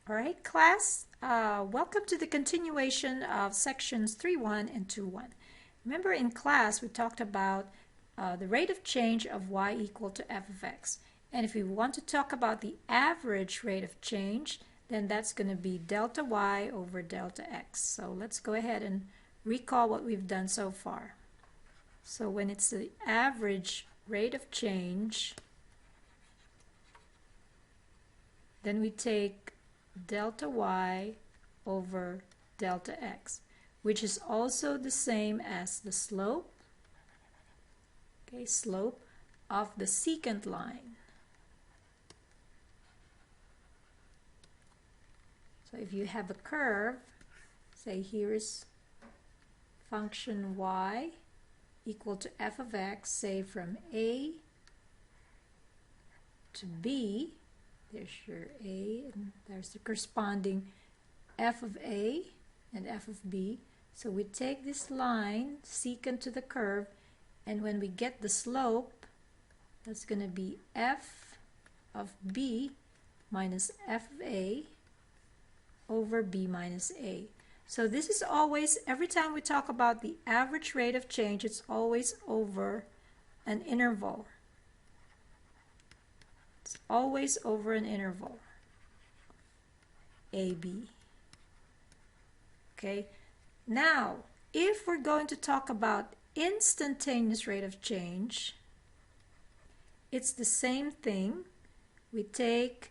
All right, class, welcome to the continuation of sections 3.1 and 2.1. Remember in class we talked about the rate of change of y equal to f of x. And if we want to talk about the average rate of change, then that's going to be delta y over delta x. So let's go ahead and recall what we've done so far. So when it's the average rate of change, then we take delta y over delta x, which is also the same as the slope, slope of the secant line. So if you have a curve, say here is function y equal to f of x, say from a to b, there's your a, and there's the corresponding f of a and f of b. So we take this line secant to the curve, and when we get the slope, that's going to be f of b minus f of a over b minus a. So this is always, every time we talk about the average rate of change, it's always over an interval. It's always over an interval, AB. Okay, now if we're going to talk about instantaneous rate of change, it's the same thing. We take,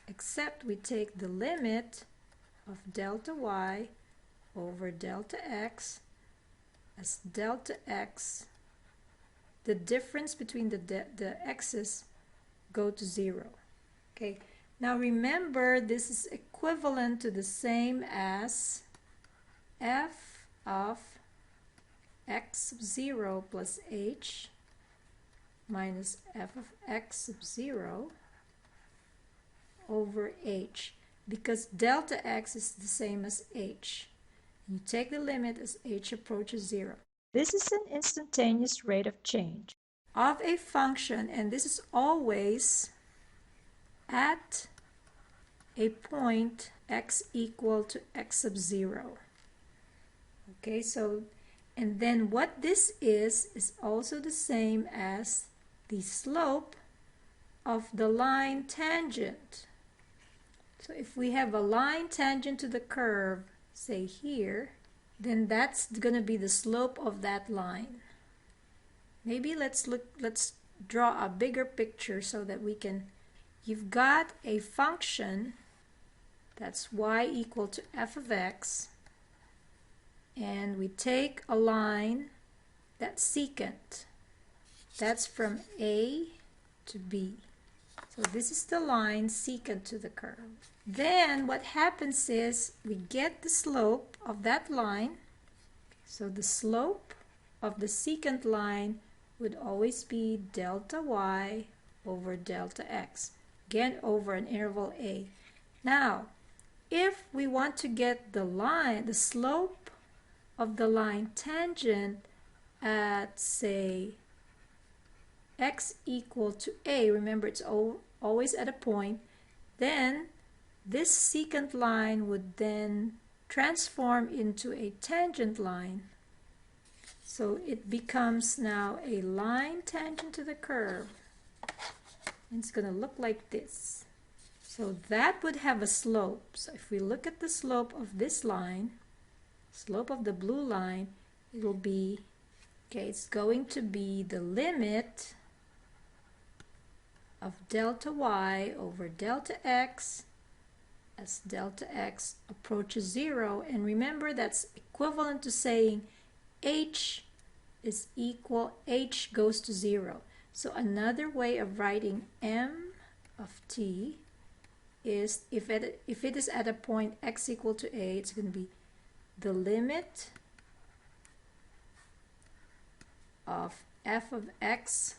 except we take the limit of delta y over delta x as delta x, the difference between the x's go to 0. Okay, now remember this is equivalent to the same as f of x sub 0 plus h minus f of x sub 0 over h, because delta x is the same as h. You take the limit as h approaches 0. This is an instantaneous rate of change of a function, and this is always at a point x equal to x sub 0. Okay, so, and then what this is also the same as the slope of the line tangent. So if we have a line tangent to the curve, say here, then that's going to be the slope of that line. Maybe let's draw a bigger picture so that we can, you've got a function that's y equal to f of x, and we take a line that's secant. That's from a to b. So this is the line secant to the curve. Then what happens is we get the slope of that line. So the slope of the secant line would always be delta y over delta x, again over an interval a. Now, if we want to get the line, the slope of the line tangent at, say, x equal to a, remember it's always at a point, then this secant line would then transform into a tangent line. So it becomes now a line tangent to the curve. And it's going to look like this. So that would have a slope. So if we look at the slope of this line, slope of the blue line, it will be, okay, it's going to be the limit of delta y over delta x as delta x approaches 0. And remember, that's equivalent to saying h is equal, h goes to 0. So another way of writing m of t is, if it is at a point x equal to a, it's going to be the limit of f of x,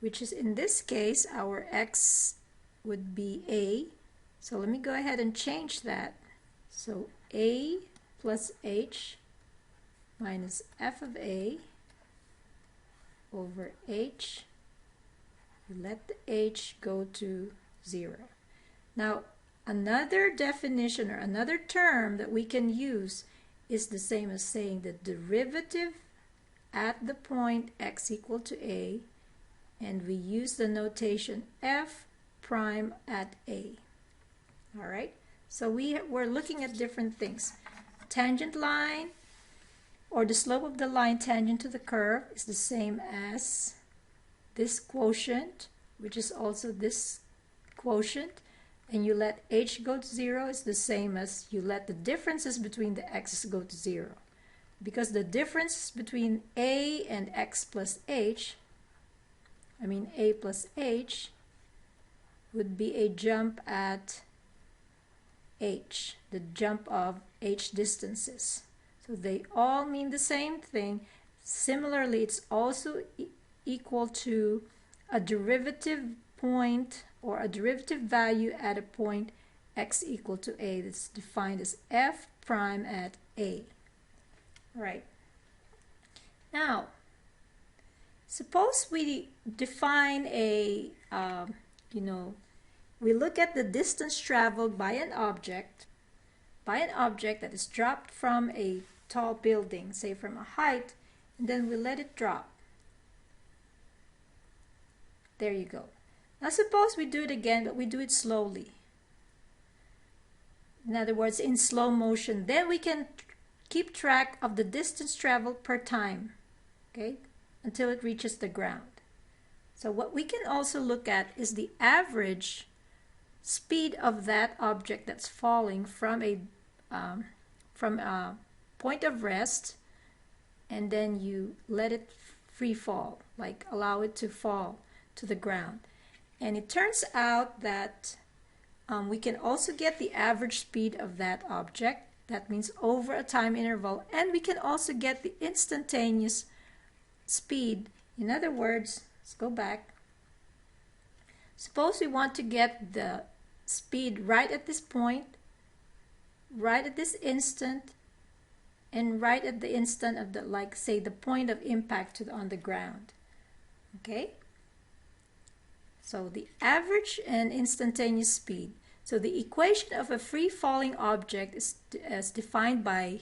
which is in this case our x would be a. So let me go ahead and change that. So a plus h minus f of a over h. You let the h go to 0. Now another definition or another term that we can use is the same as saying the derivative at the point x equal to a, and we use the notation f prime at a. All right, so we're looking at different things. Tangent line, or the slope of the line tangent to the curve, is the same as this quotient, which is also this quotient, and you let h go to 0 is the same as you let the differences between the x's go to 0. Because the difference between a and x plus h, a plus h, would be a jump at h, the jump of h distances. So they all mean the same thing. Similarly, it's also equal to a derivative point or a derivative value at a point x equal to a. That's defined as f prime at a. Right. Now, suppose we define a, we look at the distance traveled by an object that is dropped from a tall building, say from a height, and then we let it drop. There you go. Now suppose we do it again, but we do it slowly. In other words, in slow motion. Then we can keep track of the distance traveled per time, okay, until it reaches the ground. So what we can also look at is the average speed of that object that's falling from a point of rest, and then you let it free fall, like allow it to fall to the ground. And it turns out that we can also get the average speed of that object. That means over a time interval, and we can also get the instantaneous speed. In other words, let's go back. Suppose we want to get the speed right at this point, right at this instant, and right at the instant of the, like say, the point of impact on the ground. Okay? So the average and instantaneous speed. So the equation of a free-falling object is as defined by,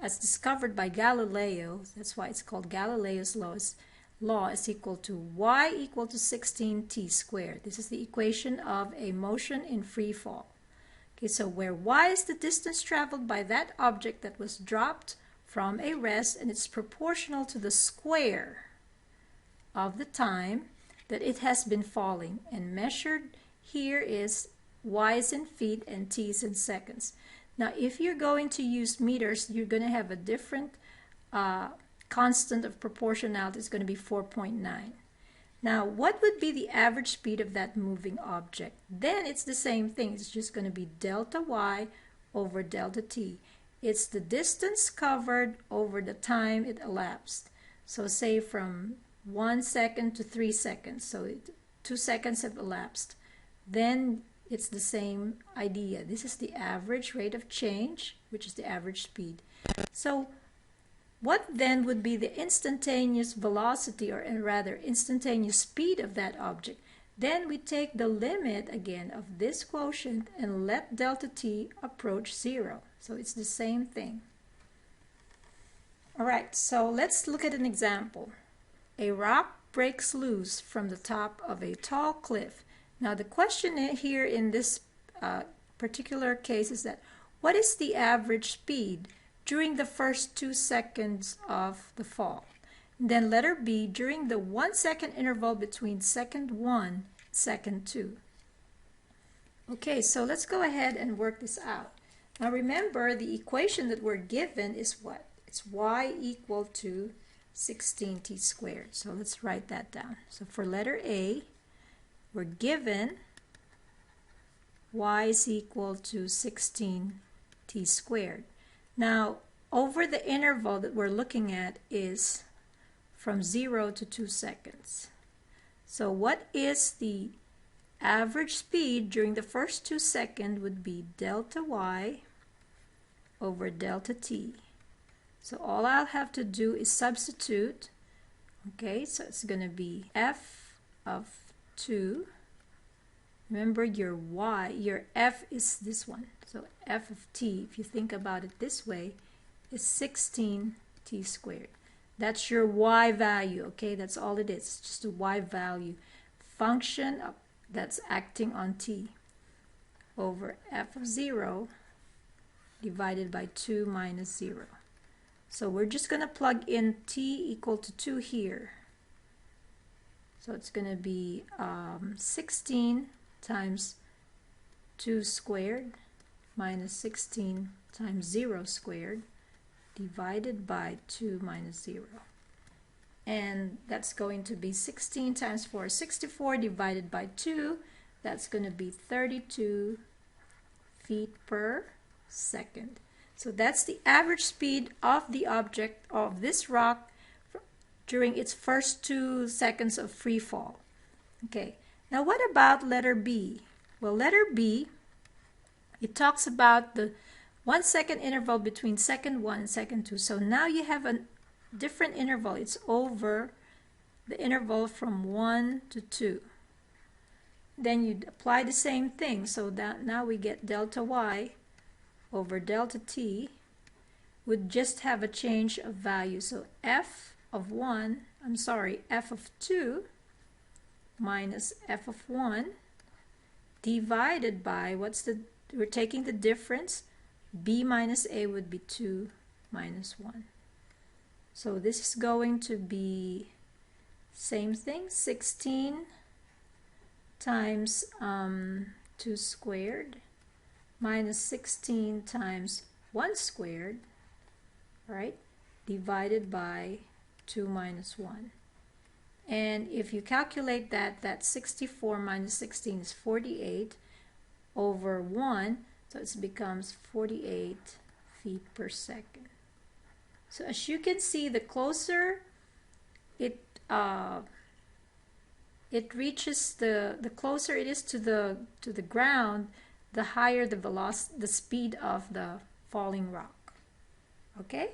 as discovered by Galileo, that's why it's called Galileo's law, is equal to y equal to 16t squared. This is the equation of a motion in free fall. Okay, so where y is the distance traveled by that object that was dropped from a rest, and it's proportional to the square of the time that it has been falling, and measured here is y is in feet and t is in seconds. Now if you're going to use meters, you're going to have a different constant of proportionality. Is going to be 4.9. Now what would be the average speed of that moving object? Then it's the same thing. It's just going to be delta y over delta t. It's the distance covered over the time it elapsed. So say from 1 second to 3 seconds. So 2 seconds have elapsed. Then it's the same idea. This is the average rate of change, which is the average speed. So what then would be the instantaneous velocity, or rather instantaneous speed of that object? Then we take the limit again of this quotient and let delta t approach 0. So it's the same thing. Alright, so let's look at an example. A rock breaks loose from the top of a tall cliff. Now the question here in this particular case is that what is the average speed during the first 2 seconds of the fall? And then letter B, during the 1 second interval between second 1 and second 2. Okay, so let's go ahead and work this out. Now remember, the equation that we're given is what? It's y equal to 16t squared. So let's write that down. So for letter A, we're given y is equal to 16t squared. Now, over the interval that we're looking at is from 0 to 2 seconds. So what is the average speed during the first 2 seconds would be delta y over delta t. So all I'll have to do is substitute. Okay, so it's going to be f of 2 Remember your y, your f is this one. So f of t, if you think about it this way, is 16t squared. That's your y value, okay? That's all it is. It's just a y value function that's acting on t over f of 0 divided by 2 minus 0. So we're just going to plug in t equal to 2 here. So it's going to be 16 times 2 squared minus 16 times 0 squared divided by 2 minus 0. And that's going to be 16 times 4 is 64 divided by 2. That's going to be 32 feet per second. So that's the average speed of the object of this rock during its first 2 seconds of free fall. Okay, now what about letter B? Well, letter B, it talks about the 1 second interval between second 1 and second 2. So now you have a different interval. It's over the interval from 1 to 2. Then you apply the same thing. So that now we get delta y over delta t would just have a change of value. So f of 2 minus f of 1 divided by, we're taking the difference, b minus a would be 2 minus 1. So this is going to be same thing, 16 times 2 squared minus 16 times 1 squared, right, divided by 2 minus 1. And if you calculate that, that's 64 minus 16 is 48 over 1, so it becomes 48 feet per second. So as you can see, the closer it reaches the closer it is to the ground, the higher the speed of the falling rock. Okay?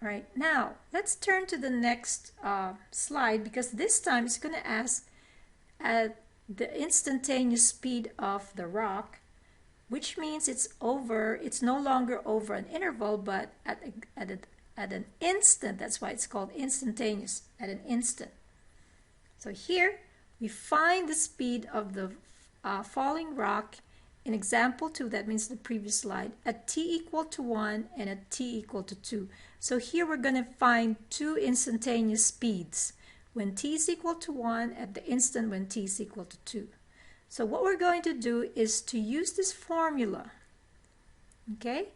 All right, now let's turn to the next slide, because this time it's going to ask the instantaneous speed of the rock, which means it's no longer over an interval, but at an instant. That's why it's called instantaneous, at an instant. So here we find the speed of the falling rock in example 2, that means the previous slide, at t equal to 1 and at t equal to 2. So here we're going to find two instantaneous speeds, when t is equal to 1 at the instant when t is equal to 2. So what we're going to do is to use this formula. Okay?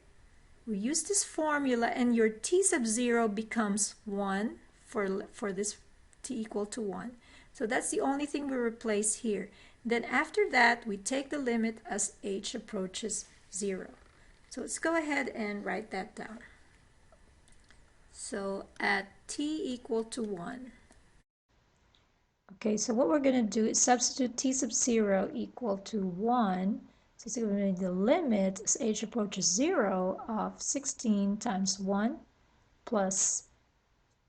We use this formula and your t sub 0 becomes 1 for this t equal to 1. So that's the only thing we replace here. Then after that, we take the limit as h approaches 0. So let's go ahead and write that down. So at t equal to 1. Okay, so what we're going to do is substitute t sub 0 equal to 1. So it's going to be the limit as h approaches 0 of 16 times 1 plus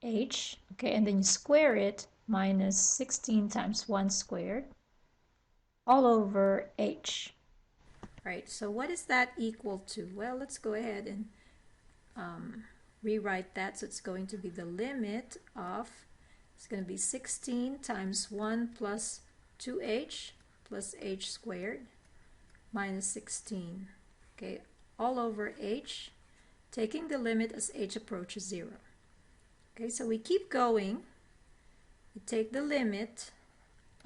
h. Okay, and then you square it, minus 16 times 1 squared, all over h. Right, so what is that equal to? Well, let's go ahead and rewrite that. So it's going to be the limit of, it's going to be 16 times 1 plus 2h plus h squared minus 16. Okay, all over h, taking the limit as h approaches 0. Okay, so we keep going. We take the limit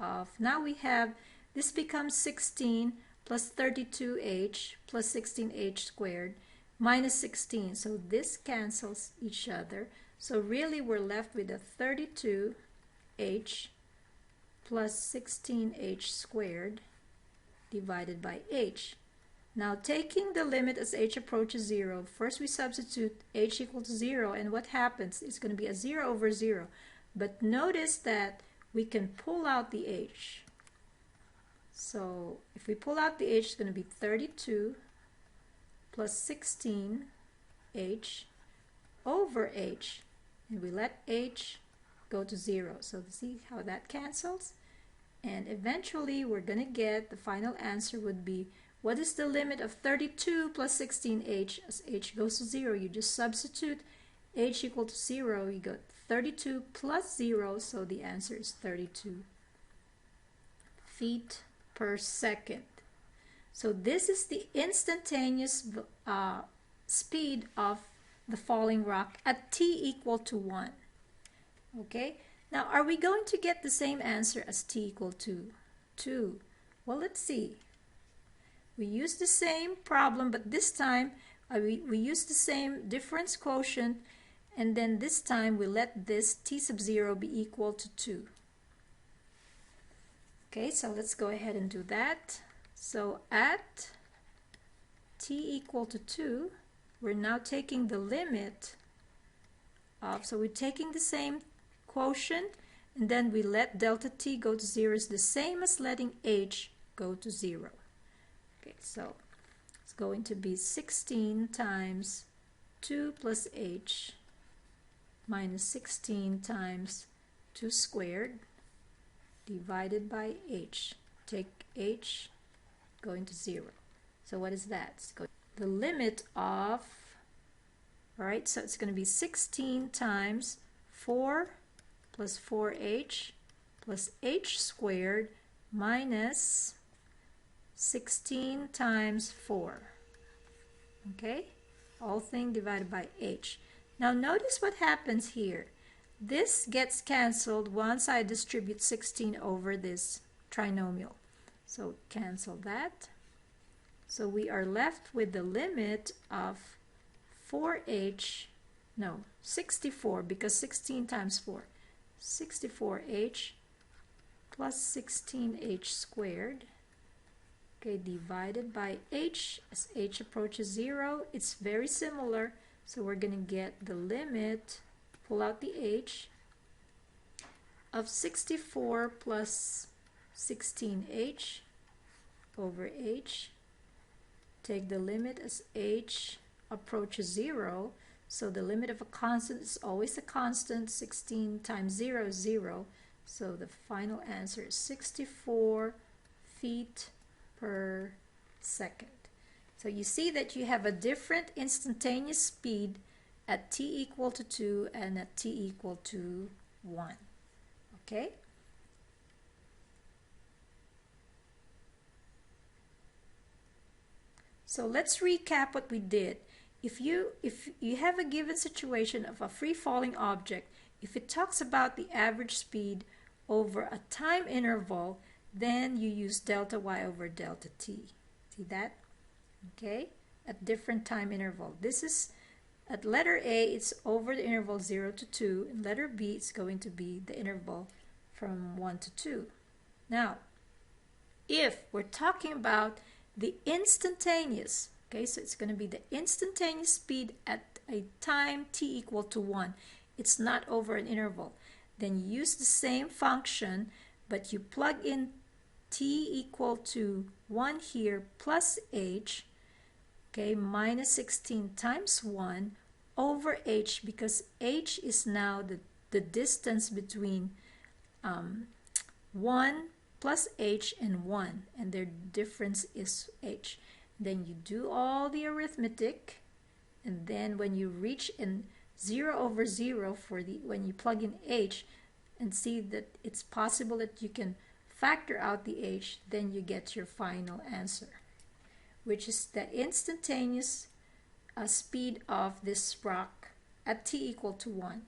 of, now we have, this becomes 16 plus 32h plus 16h squared minus 16. So this cancels each other. So really we're left with a 32h plus 16h squared divided by h. Now taking the limit as h approaches 0, first we substitute h equal to 0, and what happens? It's going to be a 0 over 0. But notice that we can pull out the h. So if we pull out the h, it's going to be 32 plus 16h over h. And we let h go to 0. So see how that cancels? And eventually we're going to get the final answer would be, what is the limit of 32 plus 16h as h goes to 0? You just substitute h equal to 0. You got 32 plus 0, so the answer is 32 feet per second. So this is the instantaneous speed of the falling rock at t equal to 1. Okay, now are we going to get the same answer as t equal to 2? Well, let's see. We use the same problem, but this time we use the same difference quotient, and then this time we let this t sub 0 be equal to 2. Okay, so let's go ahead and do that. So at t equal to 2, we're now taking the limit of, so we're taking the same quotient, and then we let delta t go to 0 is the same as letting h go to 0. Okay, so it's going to be 16 times 2 plus h minus 16 times 2 squared divided by h. Take h going to 0. So what is that? It's going the limit of, all right, so it's going to be 16 times 4 plus 4h plus h squared minus 16 times 4. Okay, all thing divided by h. Now notice what happens here. This gets canceled once I distribute 16 over this trinomial. So cancel that. So we are left with the limit of 64, because 16 times 4, 64h plus 16h squared, okay, divided by h. As h approaches 0, it's very similar, so we're going to get the limit, pull out the h, of 64 plus 16h over h. Take the limit as h approaches 0, so the limit of a constant is always a constant. 16 times 0 is 0, so the final answer is 64 feet per second. So you see that you have a different instantaneous speed at t equal to 2 and at t equal to 1. Okay? So let's recap what we did. If you have a given situation of a free falling object, if it talks about the average speed over a time interval, then you use delta y over delta t. See that? Okay? At different time interval. This is at letter A, it's over the interval 0 to 2. In letter B, it's going to be the interval from 1 to 2. Now, if we're talking about the instantaneous, okay, so it's going to be the instantaneous speed at a time t equal to 1. It's not over an interval. Then you use the same function, but you plug in t equal to 1 here plus h, okay, minus 16 times 1 over h, because h is now the distance between 1 plus h and 1, and their difference is h. Then you do all the arithmetic, and then when you reach in 0 over 0 for the, when you plug in h and see that it's possible that you can factor out the h, then you get your final answer, which is the instantaneous speed of this rock at t equal to 1.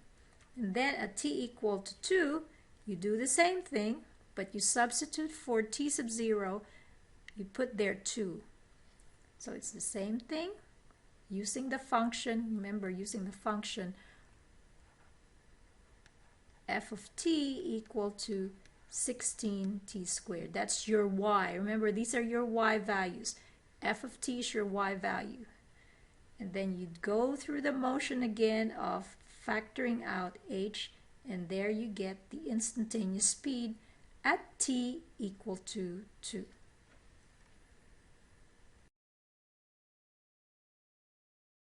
And then at t equal to 2, you do the same thing, but you substitute for t sub 0, you put there 2. So it's the same thing, using the function, remember using the function f of t equal to 16t squared. That's your y. Remember, these are your y values. F of t is your y value. And then you'd go through the motion again of factoring out h, and there you get the instantaneous speed at t equal to 2.